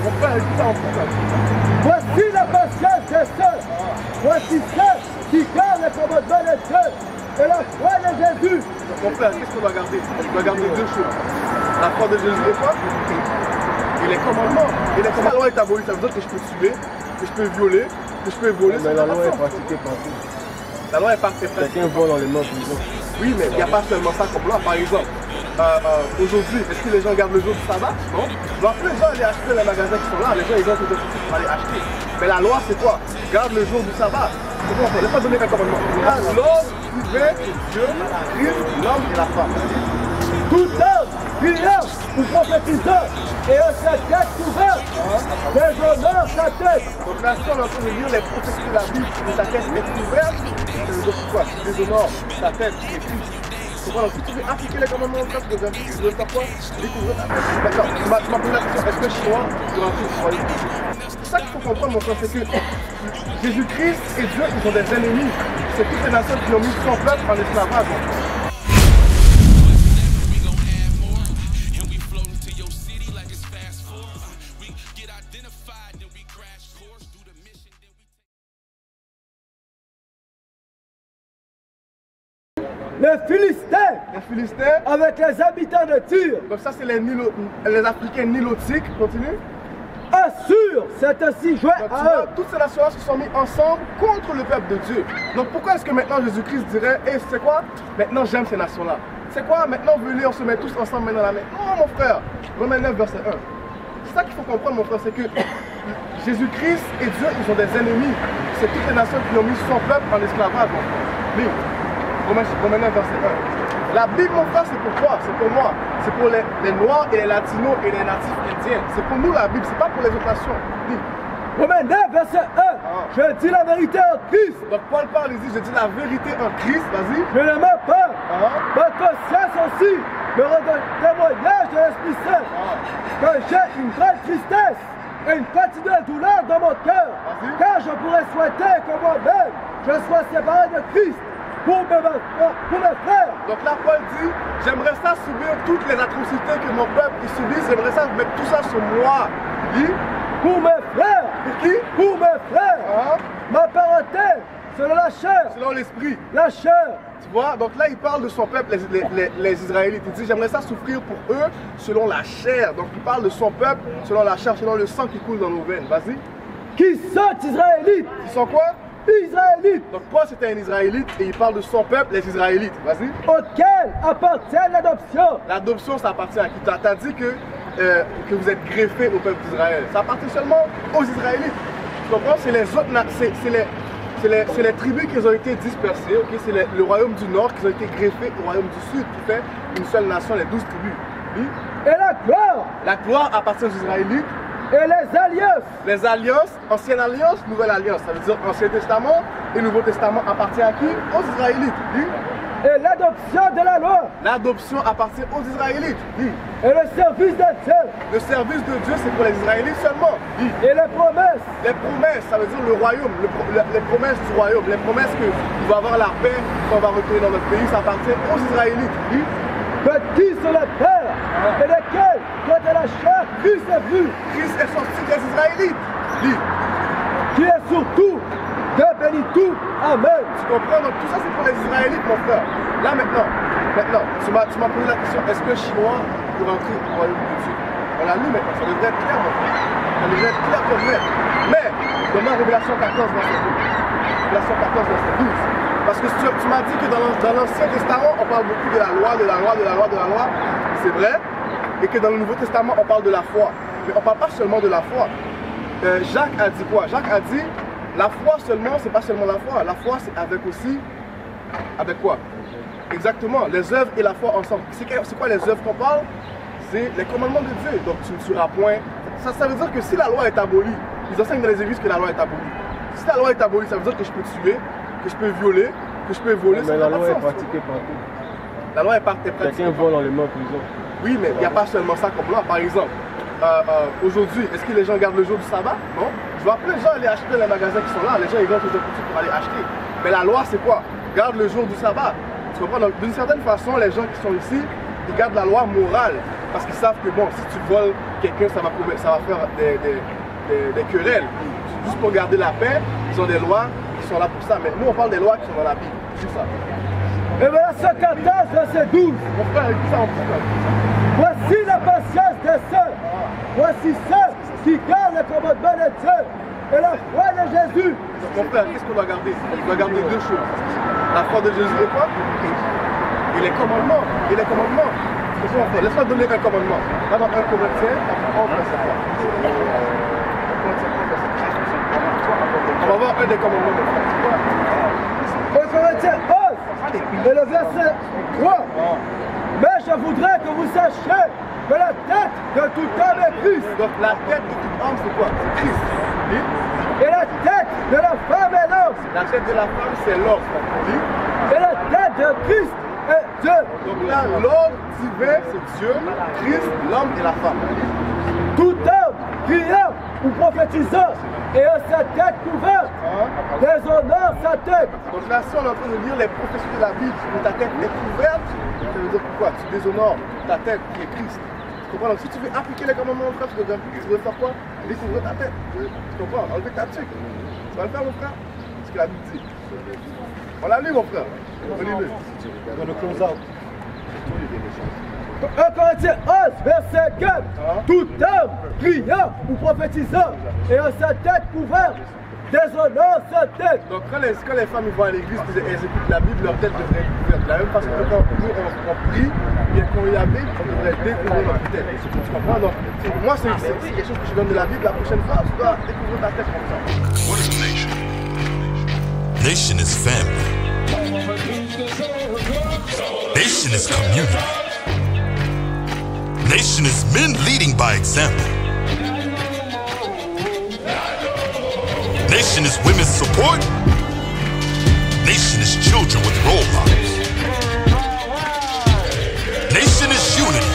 Mon frère, écoute ça en français. Voici la patience des saints. Voici ceux qui gardent les commandements de Dieu et la foi de Jésus. Mon frère, qu'est-ce qu'on doit garder? On doit garder deux choses. La foi de Jésus et quoi? Et les commandements. Et les commandements est abolie, ça veut dire que je peux tuer, que je peux violer, que je peux voler. Mais la loi est pratiquée partout. La loi est pratiquée. Quelqu'un vole dans les mains prison. Oui, mais il n'y a pas seulement ça comme loi. Par exemple, aujourd'hui, est-ce que les gens gardent le jour du sabbat? Non. Donc, les gens aller acheter les magasins qui sont là, les gens ils ont tout pour aller acheter. Mais la loi, c'est quoi? Garde le jour du sabbat. C'est quoi on fait? Laisse pas donner un commandement. L'homme qui fait Dieu, Christ, l'homme et la femme. Tout homme, priant ou prophétisant et sa tête ouverte, déshonore sa tête. Donc là, si on est en train de lire les prophéties de la Bible, et sa tête est ouverte, ça veut dire quoi? Tu déshonores sa tête, c'est Christ. Donc voilà, si tu veux appliquer les commandements de Dieu, tu veux faire quoi? Découvrir ta tête. D'accord, tu m'as posé la question, est-ce que je suis noir ou un truc? C'est ça qu'il faut comprendre, mon frère, c'est que Jésus-Christ et Dieu, ils ont des ennemis. C'est toutes les nations qui ont mis son peuple en esclavage. Les Philistins, avec les habitants de Tyr, donc ça c'est les Africains nilotiques, continue. Assurent cette ainsi joué à eux. Toutes ces nations se sont mis ensemble contre le peuple de Dieu. Donc pourquoi est-ce que maintenant Jésus-Christ dirait, hey, c'est quoi? Maintenant j'aime ces nations-là. C'est quoi? Maintenant venez, on se met tous ensemble maintenant la main. Non mon frère. Romains 9 verset 1. C'est ça qu'il faut comprendre mon frère, c'est que Jésus-Christ et Dieu, ils ont des ennemis. C'est toutes les nations qui ont mis son peuple en esclavage mon frère. Romains 9 verset 1. La Bible, mon frère, c'est pour toi, c'est pour moi. C'est pour les Noirs et les Latinos et les natifs indiens. C'est pour nous la Bible, c'est pas pour les autres nations. Romains 9 verset 1. Je dis la vérité en Christ. Donc Paul parle, il dit, je dis la vérité en Christ, vas-y. Je ne mens pas. Ma conscience aussi me redonne témoignage de l'Esprit Saint. Que j'ai une grande tristesse et une continuelle douleur dans mon cœur. Car je pourrais souhaiter que moi-même, je sois séparé de Christ. Pour mes frères. Donc là, Paul dit, j'aimerais ça subir toutes les atrocités que mon peuple subit, j'aimerais ça mettre tout ça sur moi. Il dit, pour mes frères. Pour qui? Pour mes frères. Ma parenté, selon la chair. Selon l'esprit. La chair. Tu vois, donc là, il parle de son peuple, les Israélites. Il dit, j'aimerais ça souffrir pour eux selon la chair. Donc il parle de son peuple selon la chair, selon le sang qui coule dans nos veines. Vas-y. Qui sont Israélites? Qui sont quoi? Israélites. Donc Paul c'était un Israélite et il parle de son peuple, les Israélites. Vas-y. Auquel appartient l'adoption. L'adoption, ça appartient à qui? Tu as dit que vous êtes greffé au peuple d'Israël. Ça appartient seulement aux Israélites. Tu comprends? C'est les autres, c'est les tribus qui ont été dispersées. Okay? C'est le royaume du Nord qui ont été greffés au royaume du Sud qui fait une seule nation, les 12 tribus. Oui? Et la gloire? La gloire appartient aux Israélites. Et les alliances? Les alliances, ancienne alliance, nouvelle alliance. Ça veut dire Ancien Testament et Nouveau Testament appartient à qui? Aux Israélites. Oui? Et l'adoption de la loi? L'adoption appartient aux Israélites. Oui? Et le service de Dieu? Le service de Dieu, c'est pour les Israélites seulement. Oui? Et les promesses? Les promesses, ça veut dire le royaume, les promesses du royaume, les promesses qu'il va avoir la paix, qu'on va retourner dans notre pays, ça appartient aux Israélites. Oui? Qui sur la terre et lesquels, quand de la chair, Christ est venu. Christ est sorti des Israélites. Oui? Qui est surtout, que bénit tout. Amen. Tu comprends? Donc tout ça c'est pour les Israélites, mon frère. Là maintenant, tu m'as posé la question, est-ce que je suis noir pour rentrer au royaume de Dieu? On l'a lu maintenant, ça devrait être clair, mon frère. Ça devrait être clair comme net. Mais, demain, Révélation 14, verset 12. Révélation 14, verset 12. Parce que tu m'as dit que dans l'Ancien Testament, on parle beaucoup de la loi, de la loi, de la loi, de la loi. C'est vrai. Et que dans le Nouveau Testament, on parle de la foi. Mais on ne parle pas seulement de la foi. Jacques a dit quoi? Jacques a dit, la foi seulement, c'est pas seulement la foi. La foi, c'est avec aussi, avec quoi? Exactement, les œuvres et la foi ensemble. C'est quoi les œuvres qu'on parle? C'est les commandements de Dieu. Donc tu ne tueras point. Ça veut dire que si la loi est abolie, ils enseignent dans les églises que la loi est abolie. Si la loi est abolie, ça veut dire que je peux tuer, que je peux violer, que je peux voler. Mais la loi est pratiquée partout. La loi est pratiquée. Quelqu'un vole dans les mains prison. Oui, mais il n'y a pas seulement ça comme loi. Par exemple, aujourd'hui, est-ce que les gens gardent le jour du sabbat? Non. Je vois plein de gens aller acheter les magasins qui sont là. Les gens ils vont aux boutiques pour aller acheter. Mais la loi, c'est quoi? Garde le jour du sabbat. Tu comprends? Donc, d'une certaine façon, les gens qui sont ici, ils gardent la loi morale. parce qu'ils savent que bon, si tu voles quelqu'un, ça va faire des querelles. Juste pour garder la paix, ils ont des lois qui sont là pour ça. Mais nous, on parle des lois qui sont dans la Bible. C'est ça. Et voilà 114, verset 12. Mon frère, écoute ça en plus. Voici la patience des saints. Voici ceux qui gardent les commandements de Dieu et la foi de Jésus. Donc, mon frère, qu'est-ce qu'on doit garder? On doit garder deux choses. La foi de Jésus et quoi? Et les commandements. Et les commandements. Qu'est-ce qu'on fait? Laisse-moi donner un commandement. Là, dans 1 Corinthiens, on va faire quoi? On va voir un des commandements de frère. 1 Corinthiens 11 et le verset 3. Mais je voudrais que vous sachiez que la tête de tout homme est Christ. Donc la tête de tout homme, c'est quoi? C'est Christ. Oui? Et la tête de la femme est l'homme. La tête de la femme, c'est l'homme. Oui? Et la tête de Christ est Dieu. Donc là, l'homme divin, c'est Dieu, Christ, l'homme et la femme. Tout homme priant ou prophétisant ayant sa tête couverte, déshonore sa tête. Donc là, si on est en train de lire les prophéties de la Bible, où ta tête est couverte, ça veut dire pourquoi? Tu déshonores ta tête qui est Christ. Tu comprends? Donc si tu veux appliquer les commandements, mon frère, tu veux faire quoi? Découvrir ta tête. Tu comprends? Enlever ta tuque. Tu vas le faire, mon frère? C'est ce que la Bible dit. On l'a lu, mon frère. On lit-le. Dans le close-out. 1 Corinthiens 11, verset 4. Tout homme priant ou prophétisant ayant sa tête couverte déshonore sa tête. Donc quand les femmes vont à l'église, elles écoutent la Bible, leur tête devrait être couverte. De la même façon que quand nous on prie, bien qu'on y avait, on devrait découvrir notre tête. Tu comprends? Donc pour moi, c'est quelque chose que je donne de la Bible. La prochaine fois, tu dois découvrir ta tête comme ça. What is a nation? Nation is family. Nation is community. Nation is men leading by example. Nation is women's support. Nation is children with role models. Nation is unity.